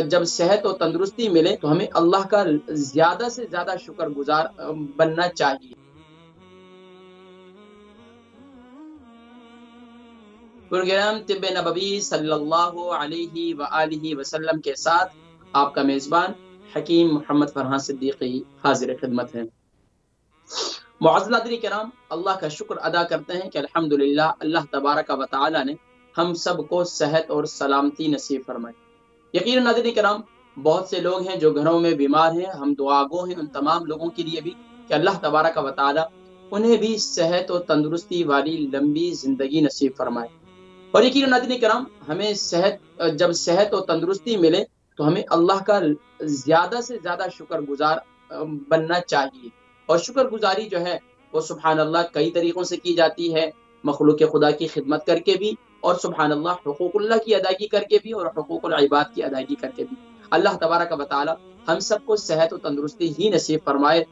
جب صحت اور تندرستی ملے تو ہمیں اللہ کا زیادہ سے زیادہ شکر گزار بننا چاہیے۔ پروگرام طب نبوی صلی اللہ علیہ وآلہ وسلم کے ساتھ آپ کا میزبان حکیم محمد فرحان صدیقی حاضر خدمت ہے۔ معزز ناظرین کرام، اللہ کا شکر ادا کرتے ہیں کہ الحمدللہ اللہ تبارک و تعالی نے ہم سب کو صحت اور سلامتی نصیب فرمائی۔ یقیناً ناظرین کرام، بہت سے لوگ ہیں جو گھروں میں بیمار ہیں، ہم دعا گو ہیں ان تمام لوگوں کے لیے بھی کہ اللہ تبارک و تعالی انہیں بھی صحت اور تندرستی والی لمبی زندگی نصیب فرمائے۔ اور یقیناً ناظرین کرام، ہمیں جب صحت اور تندرستی ملے تو ہمیں اللہ کا زیادہ سے زیادہ شکر گزار بننا چاہیے۔ اور شکر گزاری جو ہے وہ سبحان اللہ کئی طریقوں سے کی جاتی ہے، مخلوق خدا کی خدمت کر کے بھی، اور سبحان اللہ حقوق اللہ کی ادائیگی کر کے بھی، اور حقوق العباد کی ادائیگی کر کے بھی۔ اللہ تبارک و تعالی ہم سب کو صحت و تندرستی ہی نصیب فرمائے،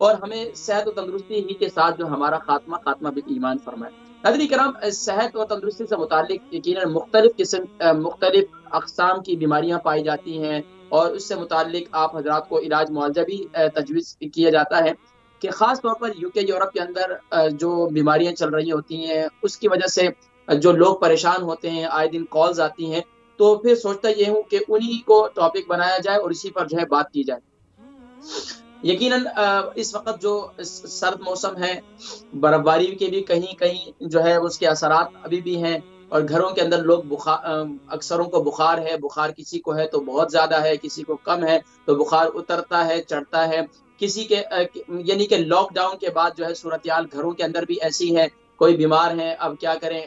اور ہمیں صحت و تندرستی ہی کے ساتھ جو ہمارا خاتمہ بالایمان فرمائے۔ ناظرین کرام، صحت و تندرستی سے متعلق یقیناً مختلف اقسام کی بیماریاں پائی جاتی ہیں، اور اس سے متعلق آپ حضرات کو علاج معالجہ بھی تجویز کیا جاتا ہے کہ خاص طور پر UK یورپ کے اندر جو بیماریاں چل رہی ہوتی ہیں اس کی وجہ سے جو لوگ پریشان ہوتے ہیں، آئے دن کالز آتی ہیں، تو پھر سوچتا یہ ہوں کہ انہی کو ٹاپک بنایا جائے اور اسی پر جو ہے بات کی جائے۔ یقیناً اس وقت جو سرد موسم ہے، برفباری کے بھی کہیں کہیں جو ہے اس کے اثرات ابھی بھی ہیں، اور گھروں کے اندر لوگ اکثروں کو بخار ہے، بخار کسی کو ہے تو بہت زیادہ ہے، کسی کو کم ہے تو بخار اترتا ہے چڑھتا ہے، کسی کے یعنی کہ لاک ڈاؤن کے بعد جو ہے صورتحال گھروں کے اندر بھی ایسی ہے، کوئی بیمار ہے اب کیا کریں،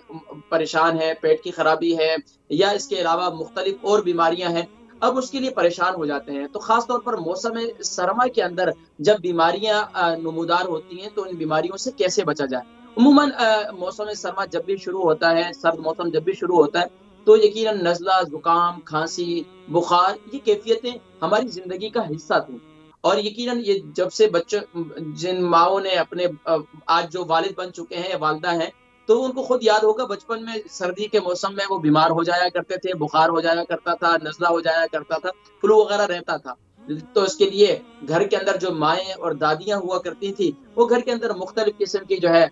پریشان ہے، پیٹ کی خرابی ہے، یا اس کے علاوہ مختلف اور بیماریاں ہیں، اب اس کے لیے پریشان ہو جاتے ہیں۔ تو خاص طور پر موسم سرما کے اندر جب بیماریاں نمودار ہوتی ہیں تو ان بیماریوں سے کیسے بچا جائے۔ عموماً موسم سرما جب بھی شروع ہوتا ہے، سرد موسم جب بھی شروع ہوتا ہے تو یقیناً نزلہ، زکام، کھانسی، بخار، یہ کیفیتیں ہماری زندگی کا حصہ تھیں، اور یقیناً یہ جب سے بچے جن ماؤں نے اپنے آج جو والد بن چکے ہیں یا والدہ ہیں تو ان کو خود یاد ہوگا بچپن میں سردی کے موسم میں وہ بیمار ہو جایا کرتے تھے، بخار ہو جایا کرتا تھا، نزلہ ہو جایا کرتا تھا، فلو وغیرہ رہتا تھا۔ تو اس کے لیے گھر کے اندر جو مائیں اور دادیاں ہوا کرتی تھی وہ گھر کے اندر مختلف قسم کی جو ہے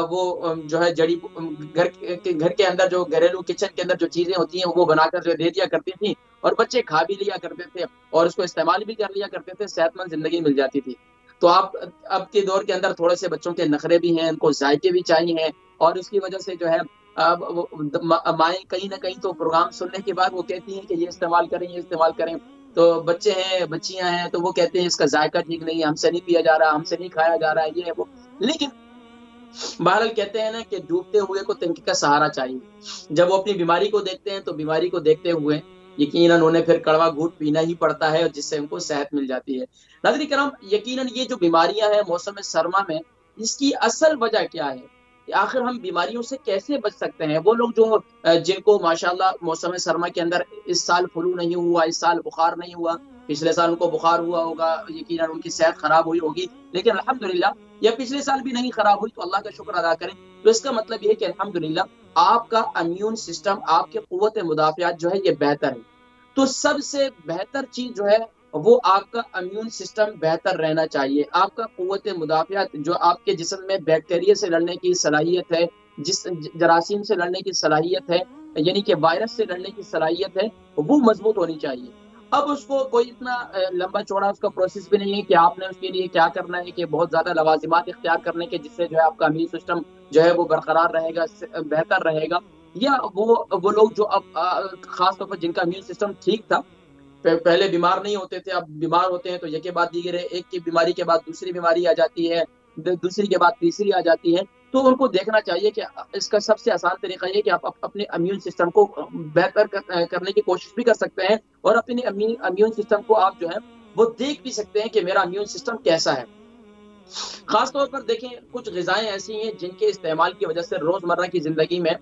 وہ جو ہے گھر کے اندر جو گھریلو کچن کے اندر جو چیزیں ہوتی ہیں وہ بنا کر جو دے دیا کرتی تھی، اور بچے کھا بھی لیا کرتے تھے اور اس کو استعمال بھی کر لیا کرتے تھے، صحت مند زندگی مل جاتی تھی۔ تو اب کے دور کے اندر تھوڑے سے بچوں کے نخرے بھی ہیں، ان کو ذائقے بھی چاہیے، اور اس کی وجہ سے جو ہے مائیں کہیں نہ کہیں تو پروگرام سننے کے بعد وہ کہتی ہیں کہ یہ استعمال کریں، یہ استعمال کریں، تو بچے ہیں، بچیاں ہیں، تو وہ کہتے ہیں اس کا ذائقہ ٹھیک نہیں ہے، ہم سے نہیں پیا جا رہا، ہم سے نہیں کھایا جا رہا ہے، یہ ہے وہ۔ لیکن بہرحال کہتے ہیں نا کہ ڈوبتے ہوئے کو تنکے کا سہارا چاہیے۔ جب وہ اپنی بیماری کو دیکھتے ہیں تو بیماری کو دیکھتے ہوئے یقیناً انہیں پھر کڑوا گھونٹ پینا ہی پڑتا ہے، جس سے ان کو صحت مل جاتی ہے۔ ناظرین کرام، یقیناً یہ جو بیماریاں ہیں موسم سرما میں، اس کی اصل وجہ کیا ہے؟ آخر ہم بیماریوں سے کیسے بچ سکتے ہیں؟ وہ لوگ جو جن کو ماشاءاللہ موسم سرما کے اندر اس سال فلو نہیں ہوا، اس سال بخار نہیں ہوا، پچھلے سال ان کو بخار ہوا ہوگا، یقیناً ان کی صحت خراب ہوئی ہوگی، لیکن الحمدللہ، یا پچھلے سال بھی نہیں خراب ہوئی تو اللہ کا شکر ادا کریں، تو اس کا مطلب یہ ہے کہ الحمدللہ آپ کا امیون سسٹم، آپ کے قوت مدافعت جو ہے یہ بہتر ہے۔ تو سب سے بہتر چیز جو ہے وہ آپ کا امیون سسٹم بہتر رہنا چاہیے، آپ کا قوت مدافعت جو آپ کے جسم میں بیکٹیریا سے لڑنے کی صلاحیت ہے، جراثیم سے لڑنے کی صلاحیت ہے، یعنی کہ وائرس سے لڑنے کی صلاحیت ہے، وہ مضبوط ہونی چاہیے۔ اب اس کو کوئی اتنا لمبا چوڑا اس کا پروسیس بھی نہیں ہے کہ آپ نے اس کے لیے کیا کرنا ہے کہ بہت زیادہ لوازمات اختیار کرنے کے، جس سے جو ہے آپ کا امیون سسٹم جو ہے وہ برقرار رہے گا، بہتر رہے گا، یا وہ لوگ جو اب خاص طور پر جن کا امیون سسٹم ٹھیک تھا، پہلے بیمار نہیں ہوتے تھے، اب بیمار ہوتے ہیں تو یکے بعد دیگر ایک کی بیماری کے بعد دوسری بیماری آ جاتی ہے، دوسری کے بعد تیسری آ جاتی ہے، تو ان کو دیکھنا چاہیے کہ اس کا سب سے آسان طریقہ یہ کہ آپ اپنے امیون سسٹم کو بہتر کرنے کی کوشش بھی کر سکتے ہیں، اور اپنے امیون سسٹم کو آپ جو ہے وہ دیکھ بھی سکتے ہیں کہ میرا امیون سسٹم کیسا ہے۔ خاص طور پر دیکھیں کچھ غذائیں ایسی ہیں جن کے استعمال کی وجہ سے روزمرہ کی زندگی میں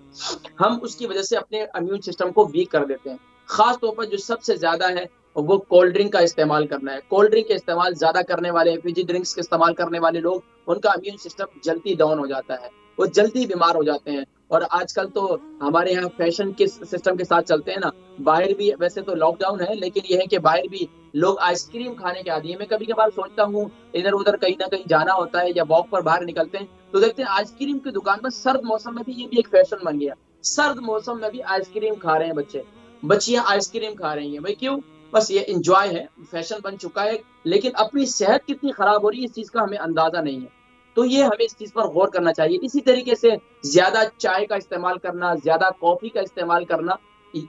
ہم اس کی وجہ سے اپنے امیون سسٹم کو ویک کر دیتے ہیں۔ خاص طور پر جو سب سے زیادہ ہے وہ کولڈ ڈرنک کا استعمال کرنا ہے۔ کولڈ ڈرنک کے استعمال زیادہ کرنے والے، فریجی ڈرنکس کے استعمال کرنے والے لوگ، ان کا امیون سسٹم جلدی ڈاؤن ہو جاتا ہے، وہ جلدی بیمار ہو جاتے ہیں، اور آج کل تو ہمارے یہاں فیشن کے سسٹم کے ساتھ چلتے ہیں نا، باہر بھی ویسے تو لاک ڈاؤن ہے لیکن یہ ہے کہ باہر بھی لوگ آئس کریم کھانے کے عادی ہیں۔ میں کبھی کبھار سوچتا ہوں ادھر ادھر کہیں نہ کہیں جانا ہوتا ہے یا واک پر باہر نکلتے ہیں تو دیکھتے ہیں آئس کریم کی دکان پر، سرد موسم میں بھی یہ بھی ایک فیشن بن گیا، سرد موسم میں بھی آئس کریم کھا رہے ہیں بچے، بچیاں آئس کریم کھا رہی ہیں، بھائی کیوں؟ بس یہ انجوائے ہے، فیشن بن چکا ہے، لیکن اپنی صحت کتنی خراب ہو رہی ہے اس چیز کا ہمیں اندازہ نہیں ہے۔ تو یہ ہمیں اس چیز پر غور کرنا چاہیے۔ اسی طریقے سے زیادہ چائے کا استعمال کرنا، زیادہ کافی کا استعمال کرنا،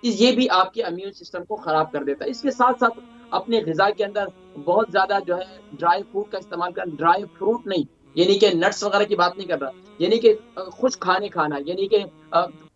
یہ بھی آپ کے امیون سسٹم کو خراب کر دیتا ہے۔ اس کے ساتھ ساتھ اپنے غذا کے اندر بہت زیادہ جو ہے ڈرائی فروٹ کا استعمال کرنا، ڈرائی فروٹ نہیں یعنی کہ نٹس وغیرہ کی بات نہیں کر رہا، یعنی کہ خشک کھانے کھانا، یعنی کہ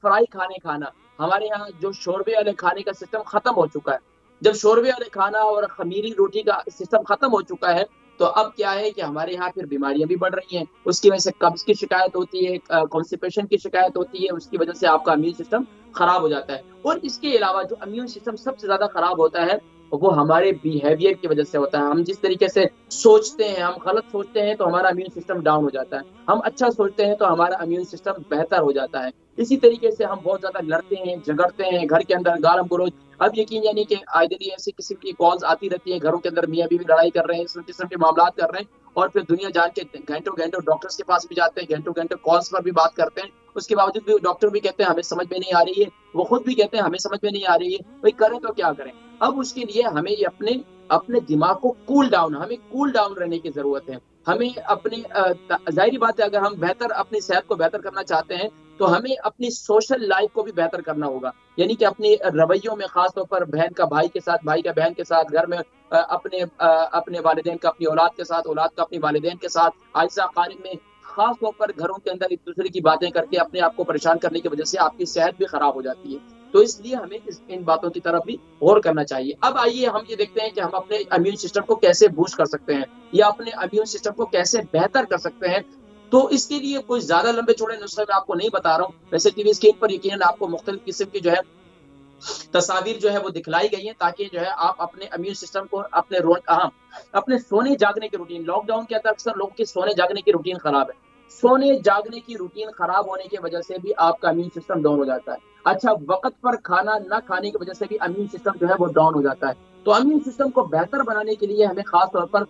فرائی کھانے کھانا۔ ہمارے یہاں جو شوربے والے کھانے کا سسٹم ختم ہو چکا ہے، جب شوربے والے کھانا اور خمیری روٹی کا سسٹم ختم ہو چکا ہے تو اب کیا ہے کہ ہمارے یہاں پھر بیماریاں بھی بڑھ رہی ہیں، اس کی وجہ سے قبض کی شکایت ہوتی ہے، کانسٹیپیشن کی شکایت ہوتی ہے، اس کی وجہ سے آپ کا امیون سسٹم خراب ہو جاتا ہے۔ اور اس کے علاوہ جو امیون سسٹم سب سے زیادہ خراب ہوتا ہے وہ ہمارے بیہیویئر کی وجہ سے ہوتا ہے۔ ہم جس طریقے سے سوچتے ہیں، ہم غلط سوچتے ہیں تو ہمارا امیون سسٹم ڈاؤن ہو جاتا ہے، ہم اچھا سوچتے ہیں تو ہمارا امیون سسٹم بہتر ہو جاتا ہے۔ اسی طریقے سے ہم بہت زیادہ لڑتے ہیں، جھگڑتے ہیں گھر کے اندر، گالم گلوچ، اب یقین یعنی کہ آئے دن ایسی قسم کی کالز آتی رہتی ہیں، گھروں کے اندر میاں بیوی لڑائی کر رہے ہیں، اس قسم کے معاملات کر رہے ہیں، اور پھر دنیا جان کے گھنٹوں گھنٹوں ڈاکٹرز کے پاس بھی جاتے ہیں، گھنٹوں گھنٹوں کالز پر بھی بات کرتے ہیں، اس کے باوجود بھی ڈاکٹر بھی کہتے ہیں ہمیں سمجھ میں نہیں آ رہی ہے، وہ خود بھی کہتے ہیں ہمیں سمجھ میں نہیں آ رہی ہے، بھائی کریں تو کیا کریں؟ اب اس کے لیے ہمیں یہ اپنے دماغ کو کول ڈاؤن، ہمیں کول ڈاؤن رہنے کی ضرورت ہے۔ ہمیں اپنے ظاہری بات ہے اگر ہم بہتر اپنی صحت کو بہتر کرنا چاہتے ہیں تو ہمیں اپنی سوشل لائف کو بھی بہتر کرنا ہوگا، یعنی کہ اپنی رویوں میں، خاص طور پر بہن کا بھائی کے ساتھ، بھائی کا بہن کے ساتھ، گھر میں اپنے والدین کا اپنی اولاد کے ساتھ، اولاد کا اپنی والدین کے ساتھ، عائشہ قارب میں خاص طور پر گھروں کے اندر ایک دوسرے کی باتیں کر کے اپنے آپ کو پریشان کرنے کی وجہ سے آپ کی صحت بھی خراب ہو جاتی ہے۔ تو اس لیے ہمیں ان باتوں کی طرف بھی غور کرنا چاہیے۔ اب آئیے ہم یہ دیکھتے ہیں کہ ہم اپنے امیون سسٹم کو کیسے بوسٹ کر سکتے ہیں یا اپنے امیون سسٹم کو کیسے بہتر کر سکتے ہیں۔ تو اس کے لیے کوئی زیادہ لمبے چوڑے نسخے میں آپ کو نہیں بتا رہا ہوں، ویسے ٹی وی اسکرین پر یقیناً آپ کو مختلف قسم کی جو ہے تصاویر جو ہے وہ دکھلائی گئی ہیں تاکہ جو ہے آپ اپنے امیون سسٹم کو اپنے سونے جاگنے کی روٹین، لاک ڈاؤن کے اندر اکثر لوگوں کی سونے جاگنے کی روٹین خراب ہے، سونے جاگنے کی روٹین خراب ہونے کی وجہ سے بھی آپ کا امیون سسٹم ڈاؤن ہو جاتا ہے۔ اچھا، وقت پر کھانا نہ کھانے کی وجہ سے بھی امیون سسٹم جو ہے وہ ڈاؤن ہو جاتا ہے۔ تو امیون سسٹم کو بہتر بنانے کے لیے ہمیں خاص طور پر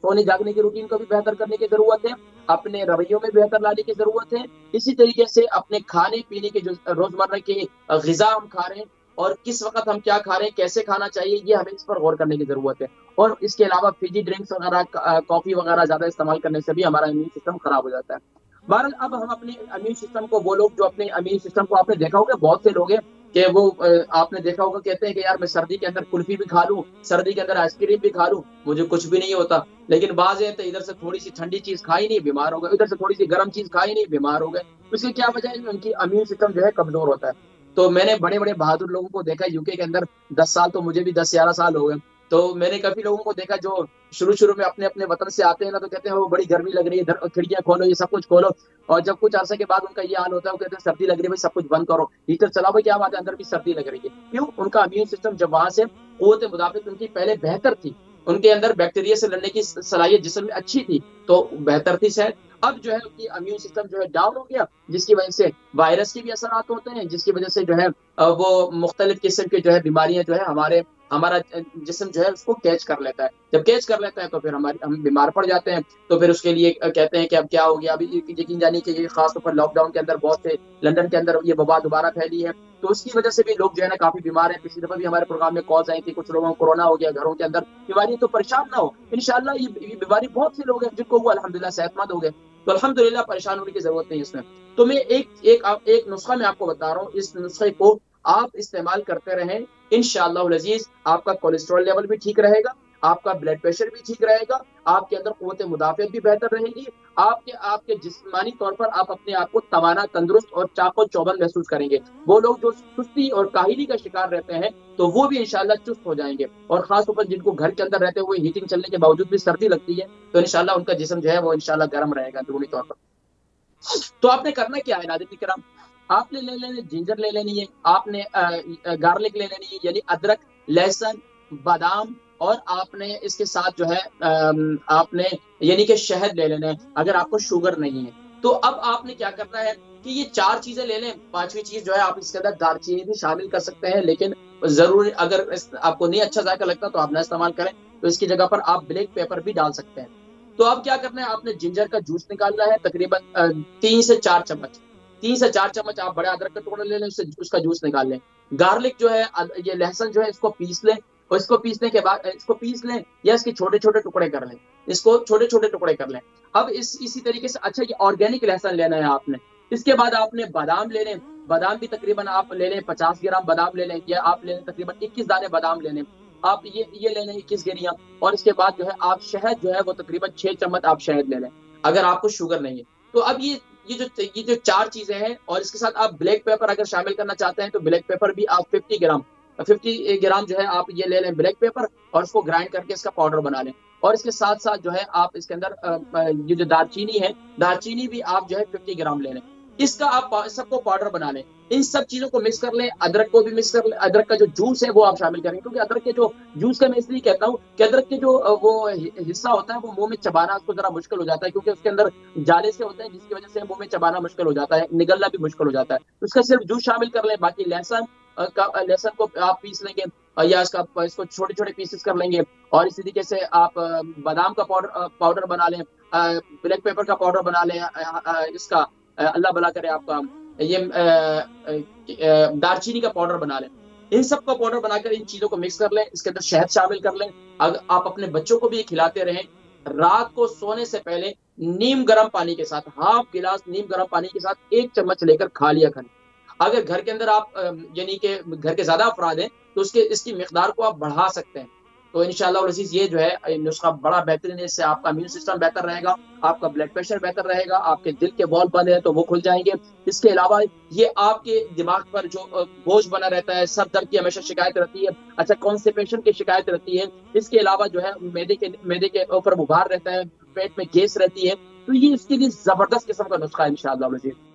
سونے جاگنے کی روٹین کو بھی بہتر کرنے کی ضرورت ہے، اپنے رویوں میں بہتر لانے کی ضرورت ہے، اسی طریقے سے اپنے کھانے پینے کے جو روزمرہ کی غذا ہم کھا رہے ہیں اور کس وقت ہم کیا کھا رہے ہیں، کیسے کھانا چاہیے، یہ ہمیں اس پر غور کرنے کی ضرورت ہے۔ اور اس کے علاوہ فزی ڈرنکس وغیرہ، کافی وغیرہ زیادہ استعمال کرنے سے بھی ہمارا امیون سسٹم خراب ہو جاتا ہے۔ بہرحال اب ہم اپنے امیون سسٹم کو، وہ لوگ جو اپنے امیون سسٹم کو، آپ نے دیکھا ہوگا بہت سے لوگ ہیں کہ وہ آپ نے دیکھا ہوگا کہتے ہیں کہ یار میں سردی کے اندر کلفی بھی کھا لوں، سردی کے اندر آئس کریم بھی کھا لوں، مجھے کچھ بھی نہیں ہوتا، لیکن بعض ہیں تو ادھر سے تھوڑی سی ٹھنڈی چیز کھائی نہیں بیمار ہو گئے، ادھر سے تھوڑی سی گرم چیز کھائی نہیں بیمار ہو گئے۔ اس کی کیا وجہ ہے؟ ان کی امیون سسٹم جو ہے کمزور ہوتا ہے۔ تو میں نے بڑے بڑے بہادر لوگوں کو دیکھا یو کے اندر، 10 سال تو مجھے بھی 10-11 سال ہو گئے، تو میں نے کافی لوگوں کو دیکھا جو شروع میں اپنے وطن سے آتے ہیں نا تو کہتے ہیں وہ بڑی گرمی لگ رہی ہے، کھڑکیاں کھولو، یہ سب کچھ کھولو، اور جب کچھ عرصے کے بعد ان کا یہ حال ہوتا ہے وہ کہتے ہیں سردی لگ رہی ہے بھائی سب کچھ بند کرو، ہیٹر چلاؤ، بھائی کیا بات ہے اندر بھی سردی لگ رہی ہے، کیوں؟ ان کا امیون سسٹم جب وہاں سے قوت مدافعت ان کی پہلے بہتر تھی، ان کے اندر بیکٹیریا سے لڑنے کی صلاحیت جسم میں اچھی تھی تو بہتر تھی صحت، اب جو ہے ان کی امیون سسٹم جو ہے ڈاؤن ہو گیا، جس کی وجہ سے وائرس کے بھی اثرات ہوتے ہیں، جس کی وجہ سے جو ہے وہ مختلف قسم کی جو ہے بیماریاں جو ہے ہمارا جسم جو ہے اس کو کیچ کر لیتا ہے، جب کیچ کر لیتا ہے تو پھر ہم بیمار پڑ جاتے ہیں۔ تو پھر اس کے لیے کہتے ہیں کہ اب کیا ہو گیا، ابھی یقین جانی کہ یہ خاص طور پر لاک ڈاؤن کے اندر بہت سے لندن کے اندر یہ وبا دوبارہ پھیلی ہے، تو اس کی وجہ سے بھی لوگ جو ہے نا کافی بیمار ہیں۔ پچھلی دفعہ بھی ہمارے پروگرام میں کالز آئی تھی، کچھ لوگوں کو کورونا ہو گیا گھروں کے اندر، بیماری تو پریشان نہ ہو، انشاءاللہ یہ بیماری بہت سے لوگ ہیں جن کو وہ الحمدللہ صحت مند ہو گئے، تو الحمدللہ پریشان ہونے کی ضرورت نہیں اس میں۔ تو میں ایک نسخہ میں آپ کو بتا رہا ہوں، اس نسخے کو آپ استعمال کرتے رہیں، انشاءاللہ العزیز آپ کا کولیسٹرول لیول بھی ٹھیک رہے گا، آپ کا بلڈ پریشر بھی ٹھیک رہے گا، آپ کے اندر قوت مدافعت بھی بہتر رہے گی، آپ کے جسمانی طور پر آپ اپنے آپ کو توانا، تندرست اور چاق و چوبند محسوس کریں گے۔ وہ لوگ جو سستی اور کاہلی کا شکار رہتے ہیں تو وہ بھی انشاءاللہ چست ہو جائیں گے، اور خاص طور پر جن کو گھر کے اندر رہتے ہوئے ہیٹنگ چلنے کے باوجود بھی سردی لگتی ہے تو انشاءاللہ ان کا جسم جو ہے وہ انشاءاللہ گرم رہے گا اندرونی طور پر۔ تو آپ نے کرنا کیا ہے ناظرین کرام، آپ نے لے لینی جنجر، لے لینی ہے آپ نے، گارلک لے لینی ہے یعنی ادرک، لہسن، بادام، اور آپ نے اس کے ساتھ جو ہے آپ نے یعنی کہ شہد لے لینا ہے اگر آپ کو شوگر نہیں ہے۔ تو اب آپ نے کیا کرنا ہے، کہ یہ 4 چیزیں لے لیں. 5ویں چیز جو ہے آپ اس کے اندر دار چینی بھی شامل کر سکتے ہیں، لیکن ضروری اگر آپ کو نہیں اچھا ذائقہ لگتا تو آپ نہ استعمال کریں، تو اس کی جگہ پر آپ بلیک پیپر بھی ڈال سکتے ہیں. تو اب کیا کرنا ہے، آپ نے جنجر کا جوس نکالنا ہے تقریباً 3 سے 4 چمچ. 3 سے 4 چمچ آپ بڑے ادرک کا ٹکڑا لے لیں، اس کا جوس نکال لیں. گارلک جو ہے، یہ لہسن جو ہے، اس کو پیس لیں، اور اس کو پیسنے کے بعد اس کو پیس لیں یا اس کے چھوٹے چھوٹے ٹکڑے کر لیں. اس کو چھوٹے چھوٹے ٹکڑے کر لیں. اب اسی طریقے سے اچھا یہ آرگینک لہسن لینا ہے آپ نے. اس کے بعد آپ نے بادام لے لیں. بادام بھی تقریباً آپ لے لیں 50 گرام بادام لے لیں، یا آپ لے لیں تقریباً 21 دانے بادام لے لیں. آپ یہ لے لیں 21 گریاں. اور اس کے بعد جو ہے آپ شہد جو ہے وہ تقریباً 6 چمچ آپ شہد لے لیں اگر آپ کو شوگر نہیں ہے. تو اب یہ جو 4 چیزیں ہیں، اور اس کے ساتھ آپ بلیک پیپر اگر شامل کرنا چاہتے ہیں تو بلیک پیپر بھی آپ 50 گرام جو ہے آپ یہ لے لیں بلیک پیپر، اور اس کو گرائنڈ کر کے اس کا پاؤڈر بنا لیں. اور اس کے ساتھ ساتھ جو ہے آپ اس کے اندر یہ جو دار چینی ہے، دار چینی بھی آپ جو ہے 50 گرام لے لیں. اس کا آپ سب کو پاؤڈر بنا لیں. ان سب چیزوں کو مکس کر لیں. ادرک کو بھی مکس کر لیں. ادرک کا جو جوس ہے وہ آپ شامل کریں، کیونکہ ادرک کے جو جوس کا میں اس لیے کہتا ہوں کہ ادرک کے جو وہ حصہ ہوتا ہے وہ منہ میں چبانا اس کو ذرا مشکل ہو جاتا ہے، کیونکہ اس کے اندر جالے سے ہوتے ہیں، جس کی وجہ سے منہ میں چبانا مشکل ہو جاتا ہے، نگلنا بھی مشکل ہو جاتا ہے. اس کا صرف جوس شامل کر لیں. باقی لہسن کو آپ پیس لیں گے، یا اس کو چھوٹے چھوٹے پیسز کر لیں گے. اور اسی طریقے سے آپ بادام کا پاؤڈر بنا لیں، بلیک پیپر کا پاؤڈر بنا لیں، اس کا اللہ بھلا کرے آپ کا یہ دار چینی کا پاؤڈر بنا لیں. ان سب کا پاؤڈر بنا کر ان چیزوں کو مکس کر لیں. اس کے اندر شہد شامل کر لیں. آپ اپنے بچوں کو بھی کھلاتے رہیں. رات کو سونے سے پہلے نیم گرم پانی کے ساتھ، ہاف گلاس نیم گرم پانی کے ساتھ 1 چمچ لے کر کھا لیا کریں. اگر گھر کے اندر آپ یعنی کہ گھر کے زیادہ افراد ہیں تو اس کی مقدار کو آپ بڑھا سکتے ہیں. تو انشاءاللہ العزیز یہ جو ہے نسخہ بڑا بہترین ہے. اس سے آپ کا امیون سسٹم بہتر رہے گا، آپ کا بلڈ پریشر بہتر رہے گا، آپ کے دل کے وال بند ہیں تو وہ کھل جائیں گے. اس کے علاوہ یہ آپ کے دماغ پر جو بوجھ بنا رہتا ہے، سر درد کی ہمیشہ شکایت رہتی ہے، اچھا کانسٹیپیشن کی شکایت رہتی ہے، اس کے علاوہ جو ہے میدے کے اوپر بخار رہتا ہے، پیٹ میں گیس رہتی ہے، تو یہ اس کے لیے زبردست قسم کا نسخہ ہے انشاءاللہ العزیز.